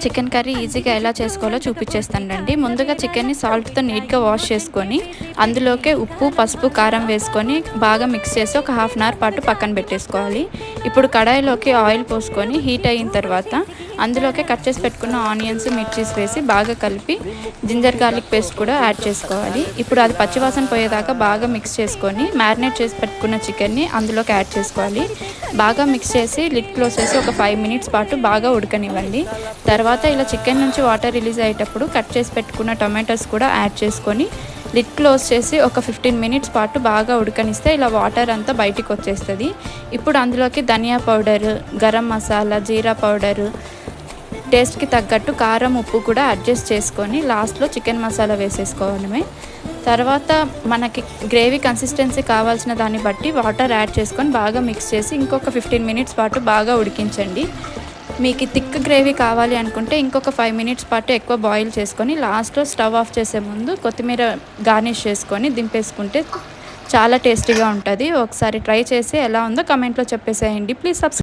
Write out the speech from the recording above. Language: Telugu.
చికెన్ కర్రీ ఈజీగా ఎలా చేసుకోవాలో చూపించేస్తానండి. ముందుగా చికెన్ని సాల్ట్తో నీట్గా వాష్ చేసుకొని అందులోకే ఉప్పు, పసుపు, కారం వేసుకొని బాగా మిక్స్ చేసి ఒక హాఫ్ అన్ అవర్ పాటు పక్కన పెట్టేసుకోవాలి. ఇప్పుడు కడాయిలోకి ఆయిల్ పోసుకొని హీట్ అయిన తర్వాత అందులోకి కట్ చేసి పెట్టుకున్న ఆనియన్స్, మిర్చీస్ వేసి బాగా కలిపి జింజర్ గార్లిక్ పేస్ట్ కూడా యాడ్ చేసుకోవాలి. ఇప్పుడు అది పచ్చివాసన పోయేదాకా బాగా మిక్స్ చేసుకొని మ్యారినేట్ చేసి పెట్టుకున్న చికెన్ని అందులోకి యాడ్ చేసుకోవాలి. బాగా మిక్స్ చేసి లిడ్ క్లోజ్ చేసి ఒక 5 మినిట్స్ పాటు బాగా ఉడకనివ్వండి. తర్వాత ఇలా చికెన్ నుంచి వాటర్ రిలీజ్ అయ్యేటప్పుడు కట్ చేసి పెట్టుకున్న టొమాటోస్ కూడా యాడ్ చేసుకొని లిడ్ క్లోజ్ చేసి ఒక 15 మినిట్స్ పాటు బాగా ఉడకనిస్తే ఇలా వాటర్ అంతా బయటికి వచ్చేస్తుంది. ఇప్పుడు అందులోకి ధనియా పౌడర్, గరం మసాలా, జీరా పౌడరు, టేస్ట్కి తగ్గట్టు కారం, ఉప్పు కూడా అడ్జస్ట్ చేసుకొని లాస్ట్లో చికెన్ మసాలా వేసేసుకోవడమే. తర్వాత మనకి గ్రేవీ కన్సిస్టెన్సీ కావాల్సిన దాన్ని బట్టి వాటర్ యాడ్ చేసుకొని బాగా మిక్స్ చేసి ఇంకొక 15 మినిట్స్ పాటు బాగా ఉడికించండి. మీకు థిక్ గ్రేవీ కావాలి అనుకుంటే ఇంకొక 5 మినిట్స్ పాటు ఎక్కువ బాయిల్ చేసుకొని లాస్ట్లో స్టవ్ ఆఫ్ చేసే ముందు కొత్తిమీర గార్నిష్ చేసుకొని దింపేసుకుంటే చాలా టేస్టీగా ఉంటుంది. ఒకసారి ట్రై చేసి ఎలా ఉందో కమెంట్లో చెప్పేసేయండి. Please subscribe.